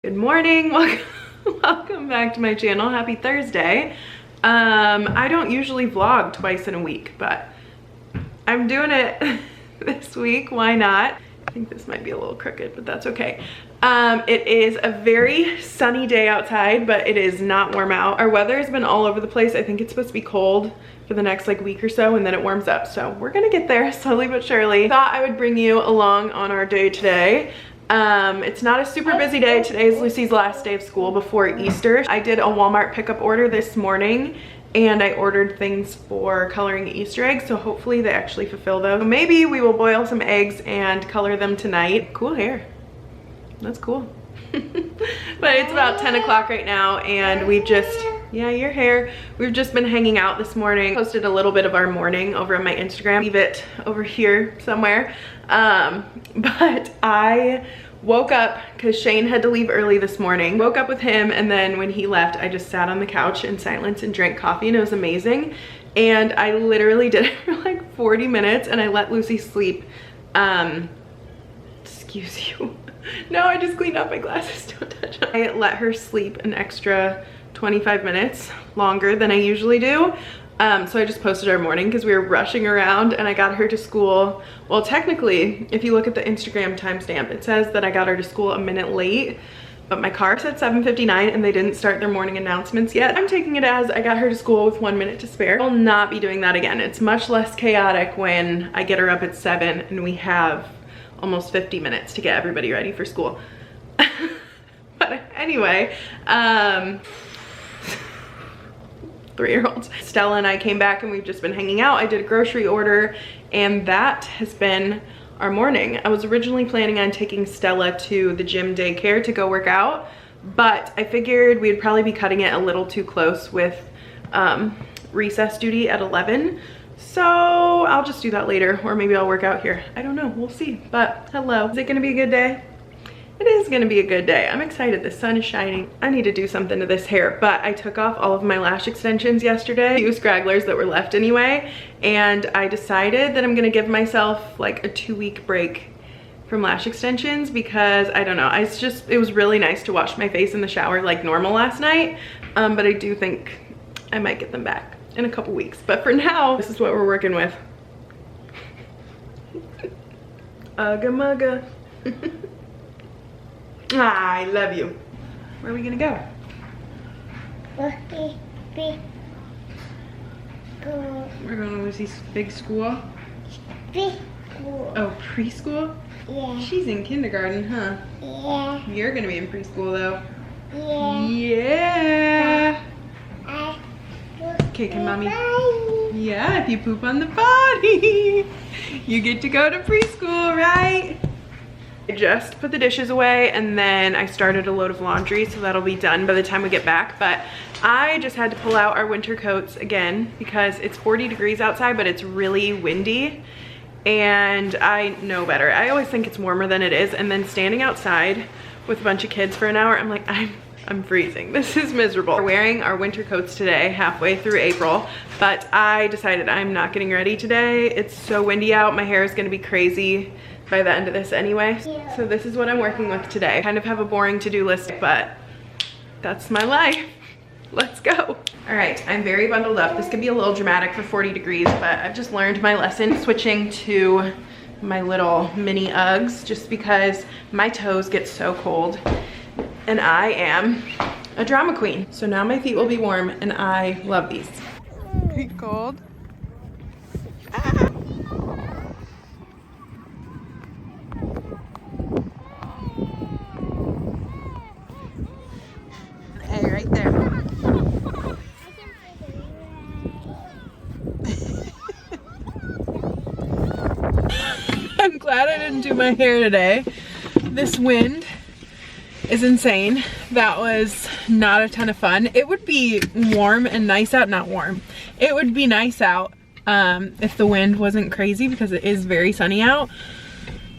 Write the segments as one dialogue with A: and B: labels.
A: Good morning, welcome back to my channel. Happy Thursday. I don't usually vlog twice in a week, but I'm doing it this week. Why not? I think this might be a little crooked, but that's okay. It is a very sunny day outside, but it is not warm out. Our weather has been all over the place. I think it's supposed to be cold for the next week or so, and then it warms up. So we're gonna get there slowly but surely. Thought I would bring you along on our day today. It's not a super busy day. Today is Lucy's last day of school before Easter. I did a Walmart pickup order this morning and I ordered things for coloring Easter eggs, so hopefully they actually fulfill those. So maybe we will boil some eggs and color them tonight. Cool hair. That's cool. But it's about 10 o'clock right now and we've just, yeah, your hair. We've just been hanging out this morning. Posted a little bit of our morning over on my Instagram. Leave it over here somewhere. But I woke up because Shane had to leave early this morning. Woke up with him, and then when he left, I just sat on the couch in silence and drank coffee, and it was amazing. And I literally did it for like 40 minutes and I let Lucy sleep. Excuse you. No, I just cleaned up my glasses. Don't touch them. I let her sleep an extra 25 minutes longer than I usually do. So I just posted our morning because we were rushing around and I got her to school. Well, technically, if you look at the Instagram timestamp, it says that I got her to school a minute late, but my car said 7:59 and they didn't start their morning announcements yet. I'm taking it as I got her to school with 1 minute to spare. I'll not be doing that again. It's much less chaotic when I get her up at 7 and we have almost 50 minutes to get everybody ready for school. But anyway, 3-year-olds. Stella and I came back and we've just been hanging out. I did a grocery order and that has been our morning. I was originally planning on taking Stella to the gym daycare to go work out, but I figured we'd probably be cutting it a little too close with recess duty at 11. So I'll just do that later, or maybe I'll work out here. I don't know, we'll see. But hello, is it gonna be a good day? It is gonna be a good day. I'm excited, the sun is shining. I need to do something to this hair, but I took off all of my lash extensions yesterday, a few scragglers that were left anyway, and I decided that I'm gonna give myself like a 2-week break from lash extensions because I don't know, it was really nice to wash my face in the shower like normal last night, but I do think I might get them back in a couple weeks. But for now, this is what we're working with. Ugga mugga. I love you. Where are we gonna go? We're going to Lucy's big school.
B: Preschool.
A: Oh, preschool?
B: Yeah.
A: She's in kindergarten, huh?
B: Yeah.
A: You're gonna be in preschool though.
B: Yeah.
A: Yeah. Okay, can mommy? Yeah, if you poop on the potty, you get to go to preschool, right? I just put the dishes away and then I started a load of laundry, so that'll be done by the time we get back. But I just had to pull out our winter coats again because it's 40 degrees outside, but it's really windy and I know better. I always think it's warmer than it is, and then standing outside with a bunch of kids for an hour, I'm like, I'm freezing. This is miserable. We're wearing our winter coats today, halfway through April, but I decided I'm not getting ready today. It's so windy out. My hair is gonna be crazy by the end of this anyway.
B: Yeah.
A: So this is what I'm working with today. I kind of have a boring to-do list, but that's my life. Let's go. All right, I'm very bundled up. This could be a little dramatic for 40 degrees, but I've just learned my lesson switching to my little mini Uggs just because my toes get so cold and I am a drama queen. So now my feet will be warm and I love these. Feet cold. Ah. Hey, right there. I'm glad I didn't do my hair today. This wind is insane. That was not a ton of fun. It would be warm and nice out, not warm. It would be nice out if the wind wasn't crazy because it is very sunny out.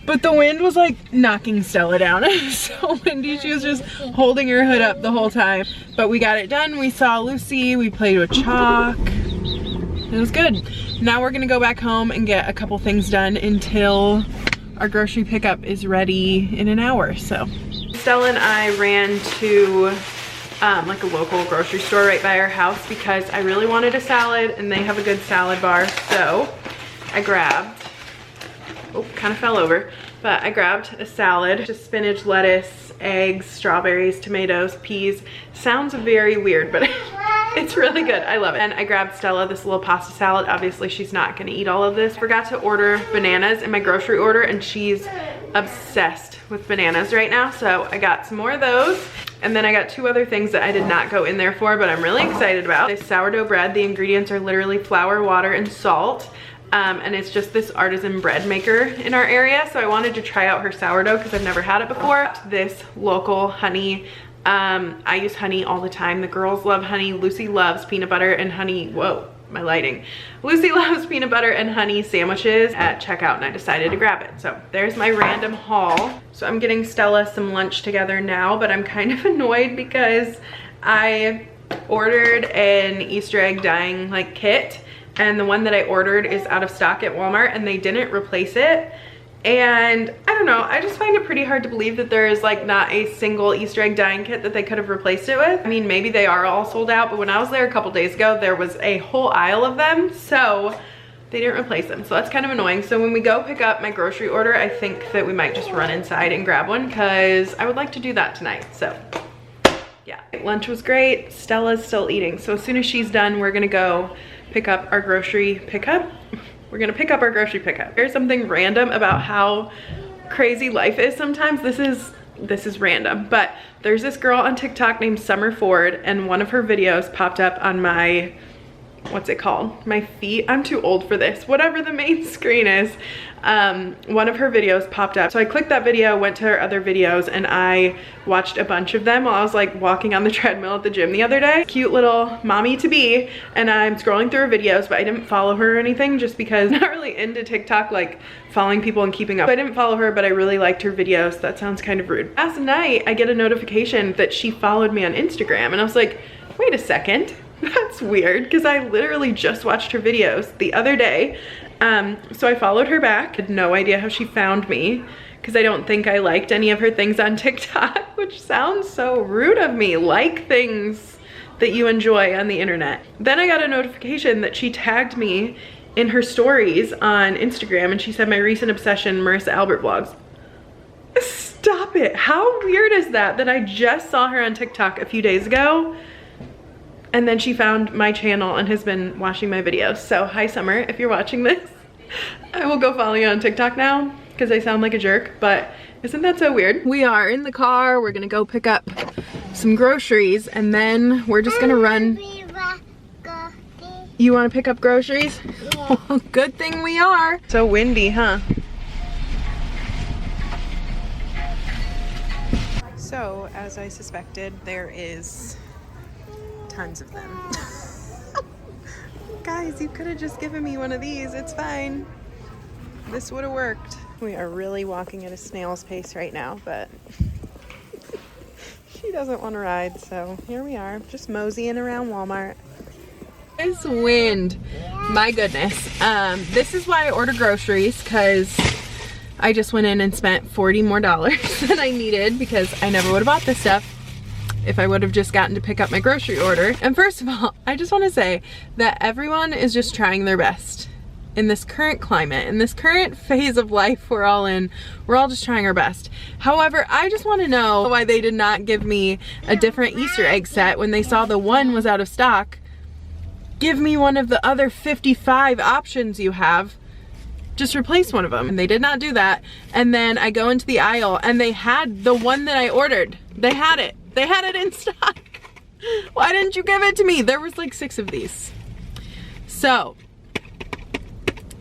A: But the wind was like knocking Stella down. It was so windy. She was just holding her hood up the whole time. But we got it done. We saw Lucy. We played with chalk. It was good. Now we're gonna go back home and get a couple things done until our grocery pickup is ready in an hour. So Stella and I ran to like a local grocery store right by our house because I really wanted a salad and they have a good salad bar. So I grabbed, oh, kind of fell over, but I grabbed a salad, just spinach, lettuce, eggs, strawberries, tomatoes, peas. Sounds very weird, but it's really good. I love it. And I grabbed Stella this little pasta salad. Obviously she's not gonna eat all of this. Forgot to order bananas in my grocery order and she's obsessed with bananas right now. So I got some more of those. And then I got 2 other things that I did not go in there for, but I'm really excited about. This sourdough bread, the ingredients are literally flour, water, and salt. And it's just this artisan bread maker in our area. So I wanted to try out her sourdough because I've never had it before. This local honey. I use honey all the time. The girls love honey. Lucy loves peanut butter and honey. Whoa, my lighting. Lucy loves peanut butter and honey sandwiches at checkout and I decided to grab it. So there's my random haul. So I'm getting Stella some lunch together now, but I'm kind of annoyed because I ordered an Easter egg dyeing like kit and the one that I ordered is out of stock at Walmart and they didn't replace it. And I don't know, I just find it pretty hard to believe that there is like not a single Easter egg dyeing kit that they could have replaced it with. I mean, maybe they are all sold out, but when I was there a couple days ago, there was a whole aisle of them. So they didn't replace them. So that's kind of annoying. So when we go pick up my grocery order, I think that we might just run inside and grab one because I would like to do that tonight. So yeah, lunch was great. Stella's still eating. So as soon as she's done, we're gonna go pick up our grocery pickup. We're gonna pick up our grocery pickup. Here's something random about how crazy life is sometimes. This is random, but there's this girl on TikTok named Summer Ford and one of her videos popped up on my, what's it called? My feed. I'm too old for this. Whatever the main screen is. One of her videos popped up. So I clicked that video, went to her other videos, and I watched a bunch of them while I was like walking on the treadmill at the gym the other day. Cute little mommy to be, and I'm scrolling through her videos, but I didn't follow her or anything just because I'm not really into TikTok, like following people and keeping up. So I didn't follow her, but I really liked her videos. That sounds kind of rude. Last night, I get a notification that she followed me on Instagram, and I was like, wait a second. That's weird because I literally just watched her videos the other day. So I followed her back. Had no idea how she found me because I don't think I liked any of her things on TikTok, which sounds so rude of me. Like things that you enjoy on the internet. Then I got a notification that she tagged me in her stories on Instagram and she said my recent obsession, Marissa Albert vlogs. Stop it. How weird is that I just saw her on TikTok a few days ago and then she found my channel and has been watching my videos. So hi Summer, if you're watching this, I will go follow you on TikTok now because I sound like a jerk, but isn't that so weird? We are in the car, we're gonna go pick up some groceries and then we're just gonna run. You wanna pick up groceries? Yeah. Well, good thing we are. So windy, huh? So as I suspected, there is tons of them. Guys, you could have just given me one of these. It's fine. This would have worked. We are really walking at a snail's pace right now, but she doesn't want to ride, so here we are, just moseying around Walmart. This wind, my goodness. This is why I order groceries, because I just went in and spent $40 more than I needed because I never would have bought this stuff if I would have just gotten to pick up my grocery order. And first of all, I just want to say that everyone is just trying their best in this current climate, in this current phase of life we're all in. We're all just trying our best. However, I just want to know why they did not give me a different Easter egg set when they saw the one was out of stock. Give me one of the other 55 options you have. Just replace one of them. And they did not do that. And then I go into the aisle and they had the one that I ordered. They had it. They had it in stock. Why didn't you give it to me? There was like 6 of these. So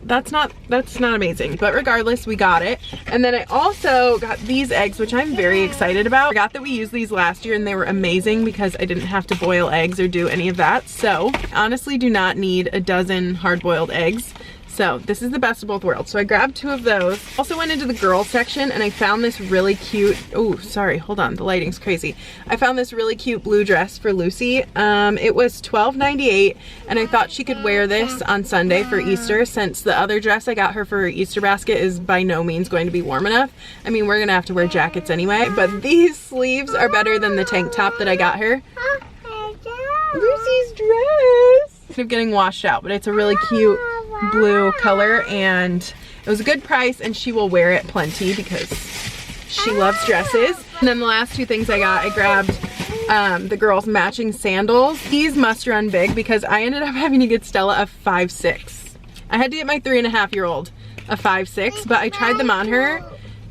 A: that's not amazing, but regardless, we got it. And then I also got these eggs, which I'm very excited about. I forgot that we used these last year and they were amazing because I didn't have to boil eggs or do any of that. So honestly, do not need a dozen hard-boiled eggs. So this is the best of both worlds. So I grabbed 2 of those. Also went into the girls section and I found this really cute, oh, sorry, hold on, the lighting's crazy. I found this really cute blue dress for Lucy. It was $12.98 and I thought she could wear this on Sunday for Easter, since the other dress I got her for her Easter basket is by no means going to be warm enough. I mean, we're gonna have to wear jackets anyway, but these sleeves are better than the tank top that I got her. Lucy's dress! Kind of getting washed out, but it's a really cute blue color and it was a good price, and she will wear it plenty because she loves dresses. And then the last 2 things I got, I grabbed the girls' matching sandals. These must run big because I ended up having to get Stella a 5'6". I had to get my 3.5-year-old a 5'6", but I tried them on her.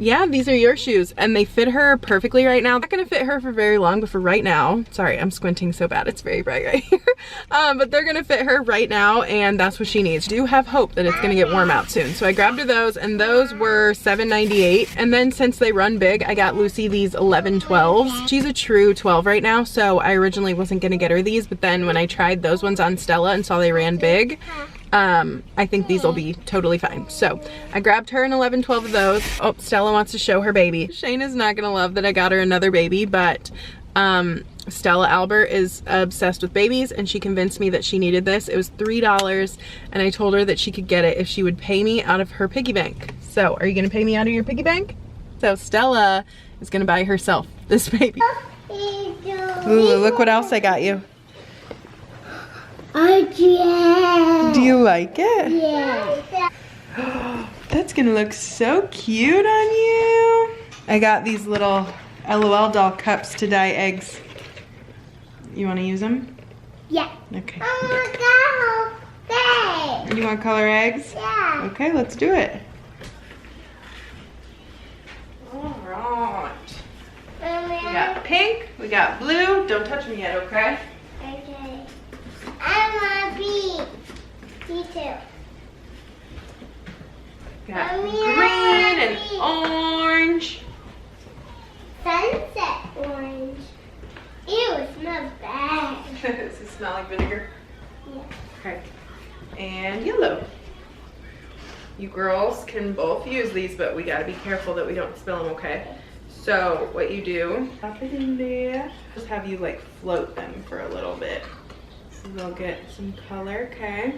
A: Yeah, these are your shoes and they fit her perfectly right now. Not gonna fit her for very long, but for right now, sorry, I'm squinting so bad, it's very bright right here. But they're gonna fit her right now and that's what she needs. I do have hope that it's gonna get warm out soon. So I grabbed her those and those were $7.98. And then since they run big, I got Lucy these 11/12s. She's a true 12 right now, so I originally wasn't gonna get her these, but then when I tried those ones on Stella and saw they ran big, I think these will be totally fine. So I grabbed her an 11/12 of those. Oh, Stella wants to show her baby. Shane is not gonna love that I got her another baby, but Stella Albert is obsessed with babies and she convinced me that she needed this. It was $3 and I told her that she could get it if she would pay me out of her piggy bank. So are you gonna pay me out of your piggy bank? So Stella is gonna buy herself this baby. Ooh, look what else I got you.
B: Oh, yeah.
A: Do you like it?
B: Yeah.
A: That's gonna look so cute on you. I got these little LOL doll cups to dye eggs. You wanna use them?
B: Yeah.
A: Okay.
B: Oh my God.
A: You wanna color eggs?
B: Yeah.
A: Okay, let's do it. All right. We got pink, we got blue. Don't touch me yet, okay?
B: Okay. I want pink. Me too.
A: Got
B: Mommy,
A: green and
B: I
A: orange.
B: Sunset orange. Ew, it smells bad.
A: Does it smell like vinegar?
B: Yeah.
A: Okay. And yellow. You girls can both use these, but we gotta be careful that we don't spill them, okay? So what you do, pop it in there. Just have you like float them for a little bit. So they'll get some color, okay?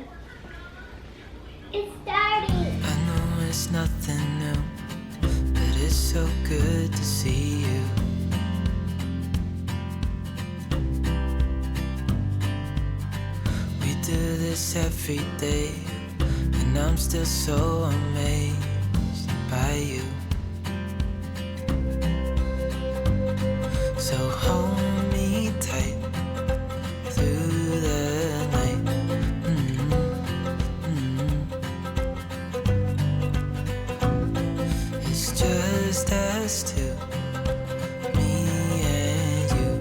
B: It's starting.
C: I know it's nothing new, but it's so good to see you. We do this every day, and I'm still so amazed by you. So hold me tight through the night. It's just us two, me and you.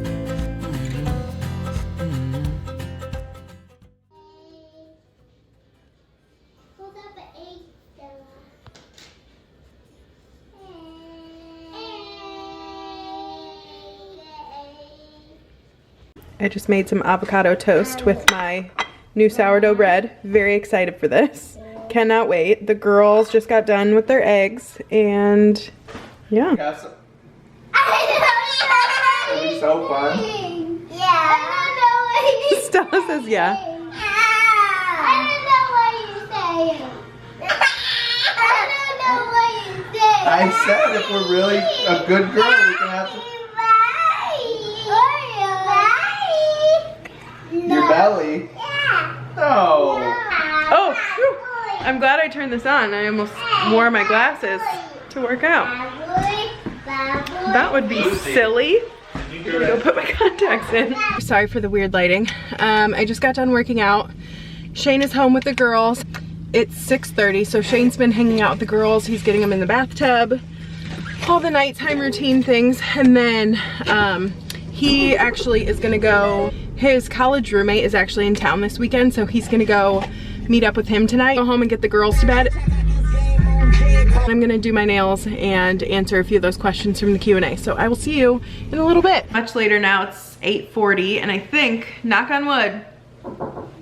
B: Hold up an egg, Stella.
A: I just made some avocado toast with my new sourdough bread. Very excited for this. Cannot wait. The girls just got done with their eggs and yeah.
D: It'll be so fun.
B: Yeah. I don't know what you
A: Stella says yeah.
B: I don't know what you're saying. I don't know what you're saying.
D: I said if we're really a good girl, we can have some. Your belly?
B: Yeah.
D: No.
A: Oh, whew. I'm glad I turned this on. I almost wore my glasses to work out. That would be silly. I'm gonna go put my contacts in. Sorry for the weird lighting. I just got done working out. Shane is home with the girls. It's 6:30, so Shane's been hanging out with the girls. He's getting them in the bathtub, all the nighttime routine things, and then he actually is gonna go, his college roommate is actually in town this weekend, so he's gonna go meet up with him tonight, go home and get the girls to bed. I'm gonna do my nails and answer a few of those questions from the Q&A, so I will see you in a little bit. Much later now, it's 8:40, and I think, knock on wood,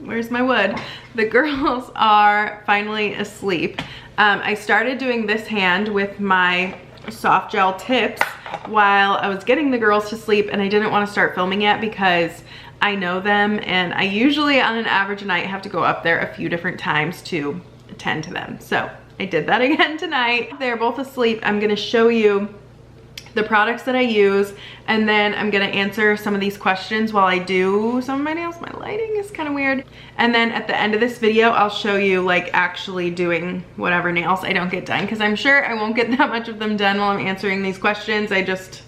A: where's my wood, The girls are finally asleep. I started doing this hand with my soft gel tips while I was getting the girls to sleep, and I didn't want to start filming yet because I know them, and I usually on an average night have to go up there a few different times to attend to them. So I did that again tonight. They're both asleep. I'm gonna show you the products that I use, and then I'm gonna answer some of these questions while I do some of my nails. My lighting is kind of weird. And then at the end of this video, I'll show you like actually doing whatever nails I don't get done, because I'm sure I won't get that much of them done while I'm answering these questions. I just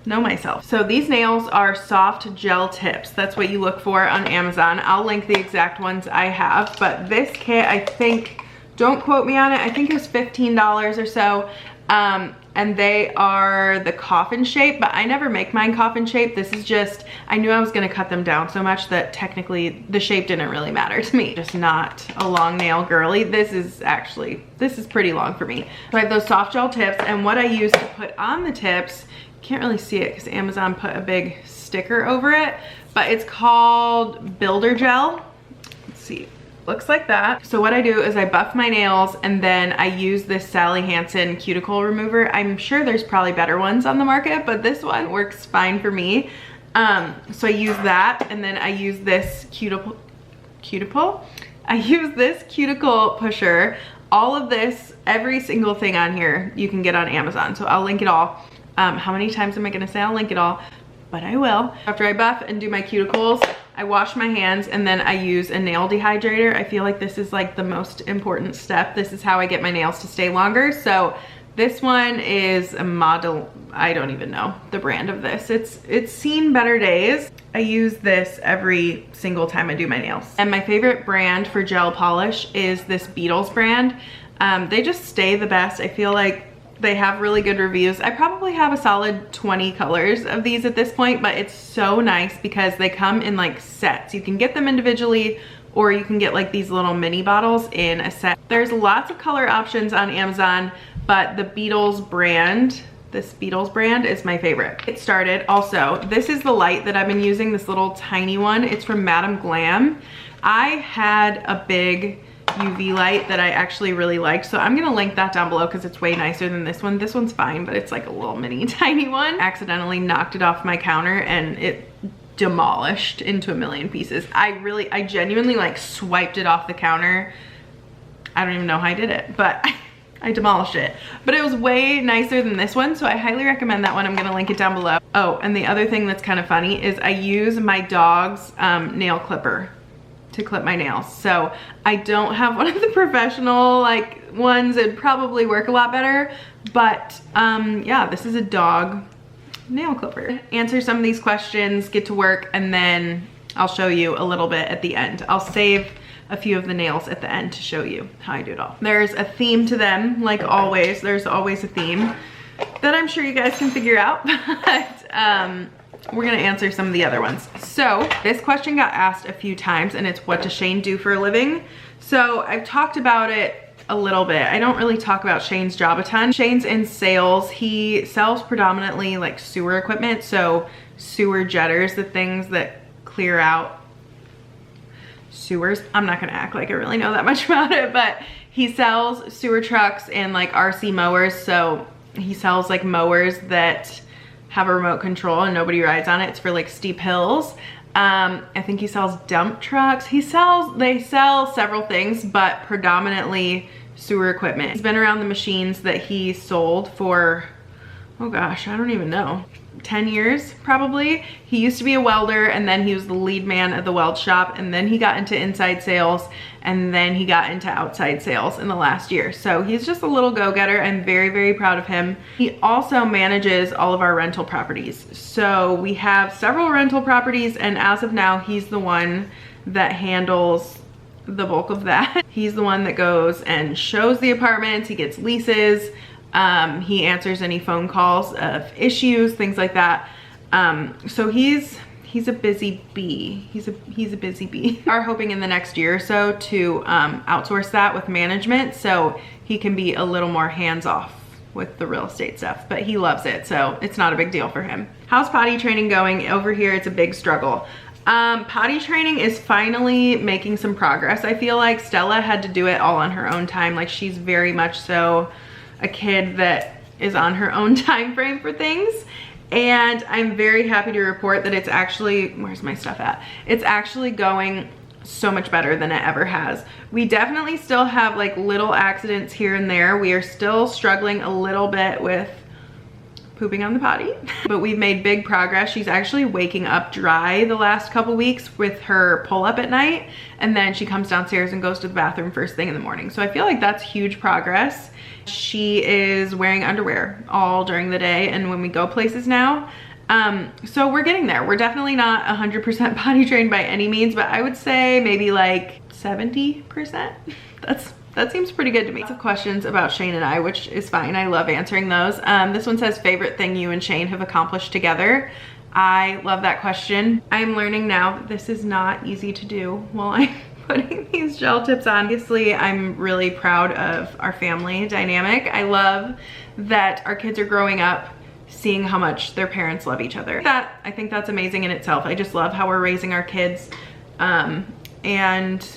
A: know myself. So these nails are soft gel tips. That's what you look for on Amazon. I'll link the exact ones I have, but this kit, I think, don't quote me on it, I think it was $15 or so. And they are the coffin shape, but I never make mine coffin shape. This is just, I knew I was gonna cut them down so much that technically the shape didn't really matter to me. Just not a long nail girly. This is pretty long for me. So I have those soft gel tips, and what I use to put on the tips, can't really see it because Amazon put a big sticker over it, but it's called Builder Gel. Let's see. Looks like that. So what I do is I buff my nails, and then I use this Sally Hansen cuticle remover. I'm sure there's probably better ones on the market, but this one works fine for me. So I use that, and then I use this cuticle pusher. All of this, every single thing on here you can get on Amazon, so I'll link it all. How many times am I gonna say I'll link it all? But I will. After I buff and do my cuticles, I wash my hands, and then I use a nail dehydrator. I feel like this is like the most important step. This is how I get my nails to stay longer. So this one is a model, I don't even know the brand of this. It's seen better days. I use this every single time I do my nails. And my favorite brand for gel polish is this Beetles brand. They just stay the best. I feel like they have really good reviews. I probably have a solid 20 colors of these at this point, but it's so nice because they come in like sets. You can get them individually, or you can get like these little mini bottles in a set. There's lots of color options on Amazon, but the Beetles brand, this Beetles brand is my favorite. It started also, this is the light that I've been using, this little tiny one. It's from Madam Glam. I had a big UV light that I actually really liked, so I'm gonna link that down below because it's way nicer than this one. This one's fine, but it's like a little mini tiny one. Accidentally knocked it off my counter and it demolished into a million pieces. I genuinely like swiped it off the counter. I don't even know how I did it, but I demolished it. But it was way nicer than this one, so I highly recommend that one. I'm gonna link it down below. Oh, and the other thing that's kind of funny is I use my dog's nail clipper to clip my nails. So I don't have one of the professional like ones. It'd probably work a lot better, but yeah, this is a dog nail clipper. Answer some of these questions, get to work, and then I'll show you a little bit at the end. I'll save a few of the nails at the end to show you how I do it all. There's a theme to them, like always. There's always a theme that I'm sure you guys can figure out, but we're gonna answer some of the other ones. So this question got asked a few times, and it's, what does Shane do for a living? So I've talked about it a little bit. I don't really talk about Shane's job a ton. Shane's in sales. He sells predominantly like sewer equipment. So sewer jetters, the things that clear out sewers. I'm not gonna act like I really know that much about it, but he sells sewer trucks and like RC mowers. So he sells like mowers that have a remote control and nobody rides on it. It's for like steep hills. I think he sells dump trucks. They sell several things, but predominantly sewer equipment. He's been around the machines that he sold for, oh gosh, I don't even know, 10 years probably. He used to be a welder, and then he was the lead man at the weld shop, and then he got into inside sales, and then he got into outside sales in the last year. So he's just a little go-getter. I'm very, very proud of him. He also manages all of our rental properties. So we have several rental properties, and as of now, he's the one that handles the bulk of that. He's the one that goes and shows the apartments, he gets leases, he answers any phone calls of issues, things like that. So he's a busy bee. He's a busy bee. We are hoping in the next year or so to outsource that with management, so he can be a little more hands-off with the real estate stuff, but he loves it, so it's not a big deal for him. How's potty training going? Over here, it's a big struggle. Potty training is finally making some progress. I feel like Stella had to do it all on her own time. Like, she's very much so a kid that is on her own time frame for things. And I'm very happy to report that it's actually, where's my stuff at? It's actually going so much better than it ever has. We definitely still have like little accidents here and there. We are still struggling a little bit with pooping on the potty, but we've made big progress. She's actually waking up dry the last couple weeks with her pull up at night, and then she comes downstairs and goes to the bathroom first thing in the morning. So I feel like that's huge progress. She is wearing underwear all during the day and when we go places now. So we're getting there. We're definitely not 100% potty trained by any means, but I would say maybe like 70%. That seems pretty good to me. Lots of questions about Shane and I, which is fine. I love answering those. This one says, favorite thing you and Shane have accomplished together. I love that question. I'm learning now that this is not easy to do while I'm putting these gel tips on. Obviously, I'm really proud of our family dynamic. I love that our kids are growing up seeing how much their parents love each other. I think that's amazing in itself. I just love how we're raising our kids, and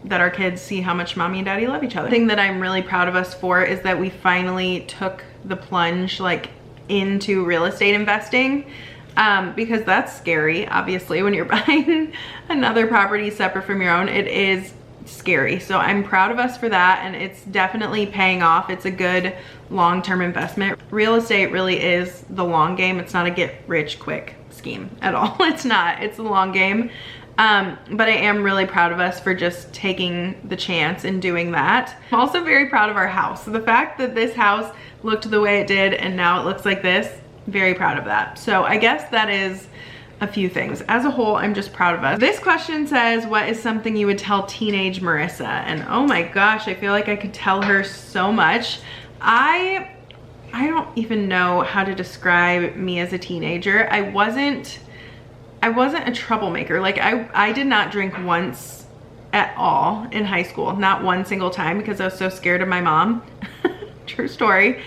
A: that our kids see how much mommy and daddy love each other. The thing that I'm really proud of us for is that we finally took the plunge like into real estate investing, because that's scary. Obviously, when you're buying another property separate from your own, it is scary. So I'm proud of us for that, and it's definitely paying off. It's a good long-term investment. Real estate really is the long game. It's not a get rich quick scheme at all. It's not. It's the long game. But I am really proud of us for just taking the chance and doing that. I'm also very proud of our house. The fact that this house looked the way it did and now it looks like this, very proud of that. So I guess that is a few things. As a whole, I'm just proud of us. This question says, what is something you would tell teenage Marissa? And oh my gosh, I feel like I could tell her so much. I don't even know how to describe me as a teenager. I wasn't a troublemaker. Like I did not drink once at all in high school, not one single time, because I was so scared of my mom. True story.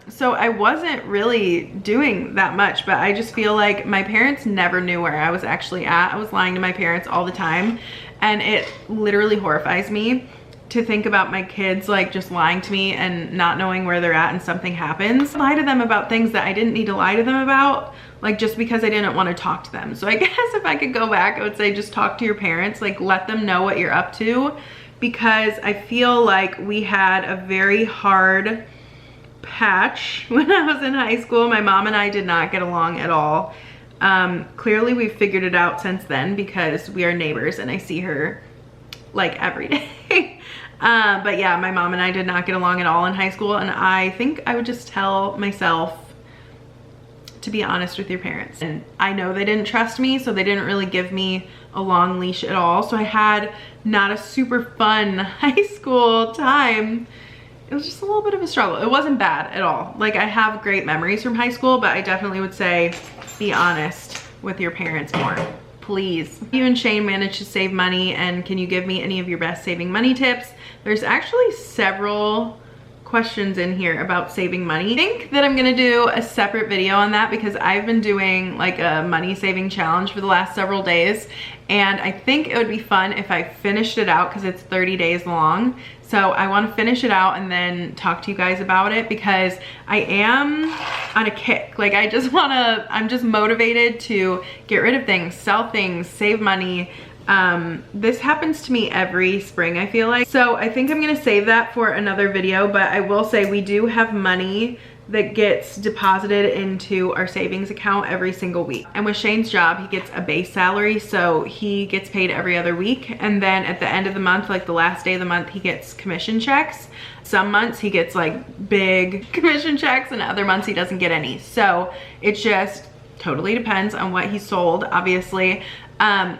A: So I wasn't really doing that much, but I just feel like my parents never knew where I was actually at. I was lying to my parents all the time, and it literally horrifies me to think about my kids like just lying to me and not knowing where they're at and something happens. I lie to them about things that I didn't need to lie to them about, like just because I didn't want to talk to them. So I guess if I could go back, I would say just talk to your parents, like let them know what you're up to, because I feel like we had a very hard patch when I was in high school. My mom and I did not get along at all. Clearly we've figured it out since then because we are neighbors and I see her like every day. But yeah, my mom and I did not get along at all in high school, and I think I would just tell myself to be honest with your parents. And I know they didn't trust me, so they didn't really give me a long leash at all. So I had not a super fun high school time. It was just a little bit of a struggle. It wasn't bad at all. Like, I have great memories from high school, but I definitely would say be honest with your parents more, please. You and Shane managed to save money, and can you give me any of your best saving money tips? There's actually several questions in here about saving money. I think that I'm gonna do a separate video on that because I've been doing like a money saving challenge for the last several days, and I think it would be fun if I finished it out because it's 30 days long. So I want to finish it out and then talk to you guys about it, because I am on a kick. Like I'm just motivated to get rid of things, sell things, save money. This happens to me every spring, I feel like. So I think I'm gonna save that for another video, but I will say we do have money that gets deposited into our savings account every single week. And with Shane's job, he gets a base salary, so he gets paid every other week. And then at the end of the month, like the last day of the month, he gets commission checks. Some months he gets like big commission checks, and other months he doesn't get any. So it just totally depends on what he sold, obviously.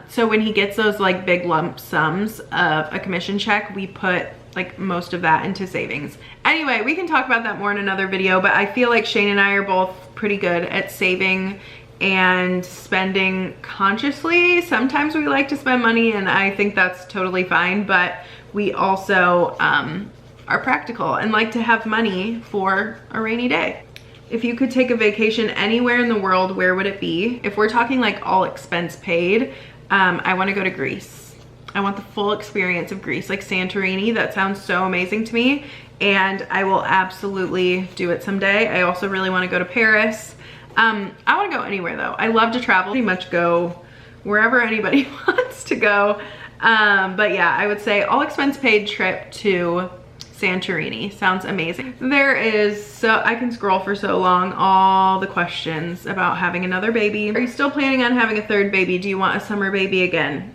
A: So when he gets those like big lump sums of a commission check, we put like most of that into savings. Anyway, we can talk about that more in another video, but I feel like Shane and I are both pretty good at saving and spending consciously. Sometimes we like to spend money, and I think that's totally fine, but we also are practical and like to have money for a rainy day. if you could take a vacation anywhere in the world, where would it be? If we're talking like all expense paid, I want to go to Greece. I want the full experience of Greece, like Santorini. That sounds so amazing to me, and I will absolutely do it someday. I also really want to go to Paris. I want to go anywhere though. I love to travel, pretty much go wherever anybody wants to go. But yeah, I would say all expense paid trip to Santorini. Sounds amazing. There is, so I can scroll for so long, all the questions about having another baby. Are you still planning on having a third baby? Do you want a summer baby again?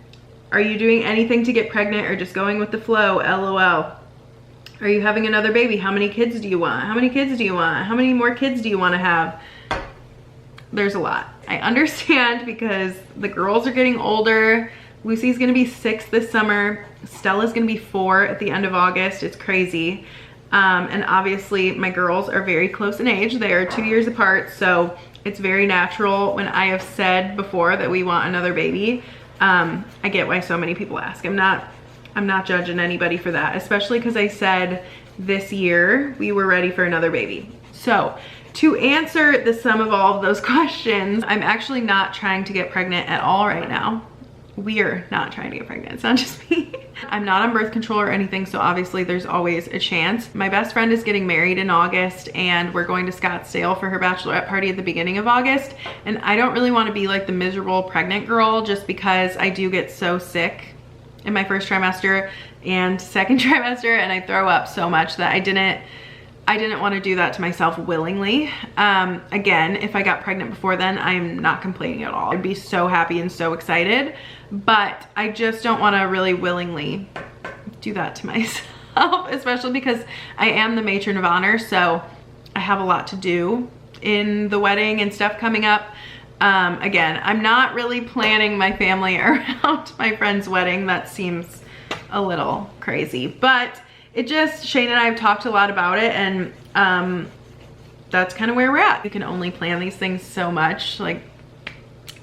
A: Are you doing anything to get pregnant or just going with the flow? LOL. Are you having another baby? How many kids do you want? How many kids do you want? How many more kids do you want to have? There's a lot. I understand because the girls are getting older. Lucy's gonna be 6 this summer. Stella's gonna be 4 at the end of August. It's crazy. And obviously my girls are very close in age. They are 2 years apart. So it's very natural when I have said before that we want another baby. I get why so many people ask. I'm not judging anybody for that, especially because I said this year we were ready for another baby. So to answer the sum of all of those questions, I'm actually not trying to get pregnant at all right now. We're not trying to get pregnant. It's not just me. I'm not on birth control or anything, so obviously there's always a chance. My best friend is getting married in August, and we're going to Scottsdale for her bachelorette party at the beginning of August. And I don't really want to be like the miserable pregnant girl, just because I do get so sick in my first trimester and second trimester, and I throw up so much that I didn't want to do that to myself willingly. Again, if I got pregnant before then, I'm not complaining at all. I'd be so happy and so excited, but I just don't want to really willingly do that to myself, especially because I am the matron of honor, so I have a lot to do in the wedding and stuff coming up. Again, I'm not really planning my family around my friend's wedding. That seems a little crazy, but it just, Shane and I have talked a lot about it, and that's kind of where we're at. You can only plan these things so much. Like,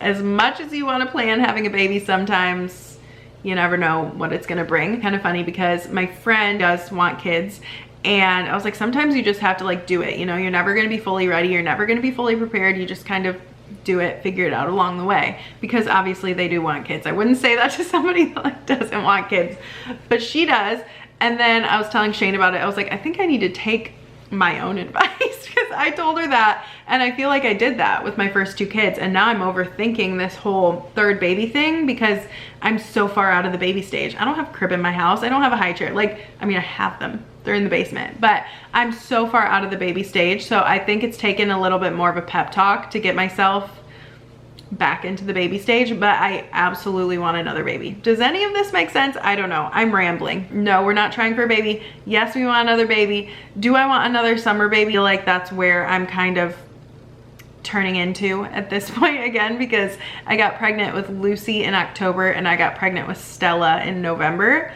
A: as much as you want to plan having a baby, sometimes you never know what it's gonna bring. Kind of funny because my friend does want kids, and I was like, sometimes you just have to like do it. You know, you're never gonna be fully ready. You're never gonna be fully prepared. You just kind of do it, figure it out along the way, because obviously they do want kids. I wouldn't say that to somebody that like doesn't want kids, but she does. And then I was telling Shane about it. I was like, I think I need to take my own advice, because I told her that, and I feel like I did that with my first 2 kids, and now I'm overthinking this whole third baby thing because I'm so far out of the baby stage. I don't have a crib in my house. I don't have a high chair. Like, I mean, I have them. They're in the basement, but I'm so far out of the baby stage. So I think it's taken a little bit more of a pep talk to get myself back into the baby stage, but I absolutely want another baby. Does any of this make sense? I don't know. I'm rambling. No, we're not trying for a baby. Yes, we want another baby. Do I want another summer baby? I feel like that's where I'm kind of turning into at this point again, because I got pregnant with Lucy in October and I got pregnant with Stella in November.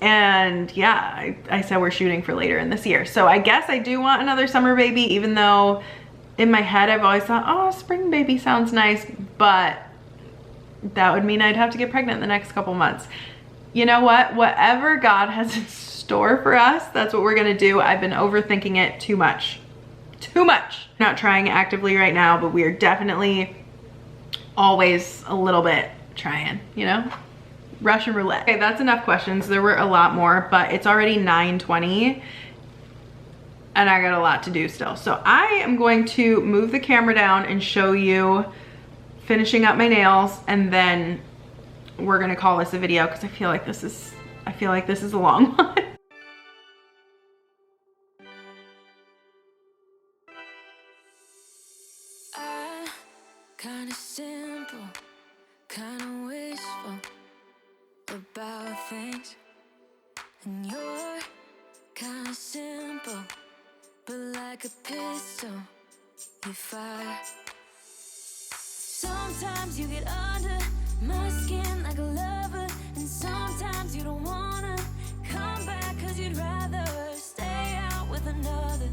A: And yeah, I said we're shooting for later in this year. So I guess I do want another summer baby, even though in my head, I've always thought, oh, spring baby sounds nice, but that would mean I'd have to get pregnant in the next couple months. You know what? Whatever God has in store for us, that's what we're gonna do. I've been overthinking it too much. Too much. Not trying actively right now, but we are definitely always a little bit trying, you know? Russian roulette. Okay, that's enough questions. There were a lot more, but it's already 9:20. And I got a lot to do still. So I am going to move the camera down and show you finishing up my nails, and then we're gonna call this a video because I feel like this is a long one.
C: Kinda simple, kinda wishful about things, and you're kinda simple, but like a pistol, you fire. Sometimes you get under my skin like a lover, and sometimes you don't wanna come back cause you'd rather stay out with another,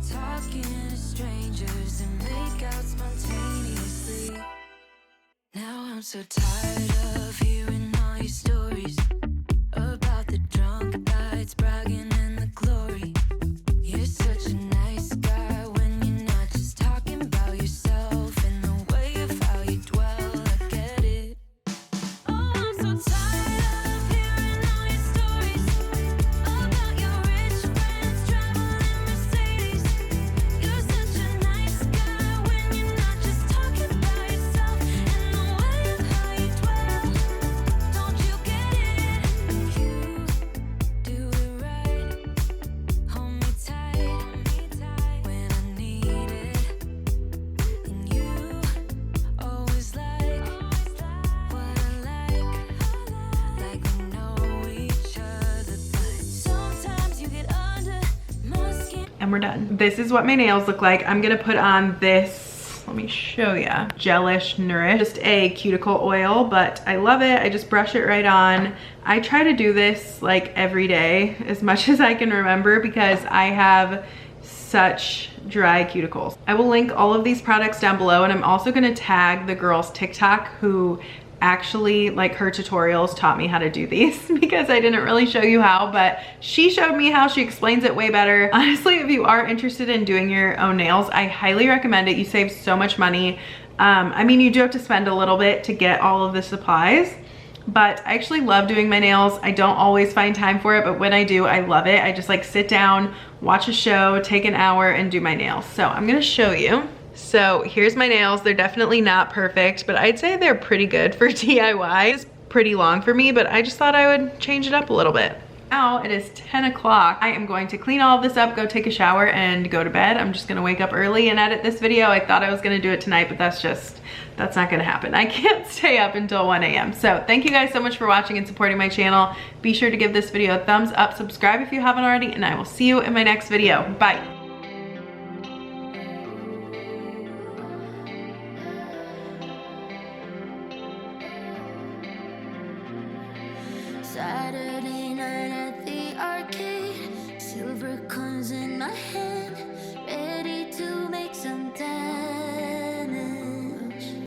C: talking to strangers and make out spontaneously. Now I'm so tired of hearing all your stories about the drunk nights, bragging in the glory. You're such a nice guy.
A: we're done. This is what my nails look like. I'm gonna put on this, let me show ya, Gelish Nourish, just a cuticle oil, but I love it. I just brush it right on. I try to do this like every day as much as I can remember because I have such dry cuticles. I will link all of these products down below, and I'm also gonna tag the girl's TikTok who actually, like, her tutorials taught me how to do these because I didn't really show you how, but she showed me how. She explains it way better. Honestly, if you are interested in doing your own nails, I highly recommend it. You save so much money. I mean, you do have to spend a little bit to get all of the supplies, but I actually love doing my nails. I don't always find time for it, but when I do, I love it. I just like sit down, watch a show, take an hour and do my nails. So I'm gonna show you. So here's my nails. They're definitely not perfect, but I'd say they're pretty good for DIY. It's pretty long for me, but I just thought I would change it up a little bit. Now it is 10 o'clock. I am going to clean all of this up, go take a shower, and go to bed. I'm just gonna wake up early and edit this video. I thought I was gonna do it tonight, but that's not gonna happen. I can't stay up until 1 a.m. So thank you guys so much for watching and supporting my channel. Be sure to give this video a thumbs up, subscribe if you haven't already, and I will see you in my next video. Bye.
C: Saturday night at the arcade, silver coins in my hand, ready to make some dance.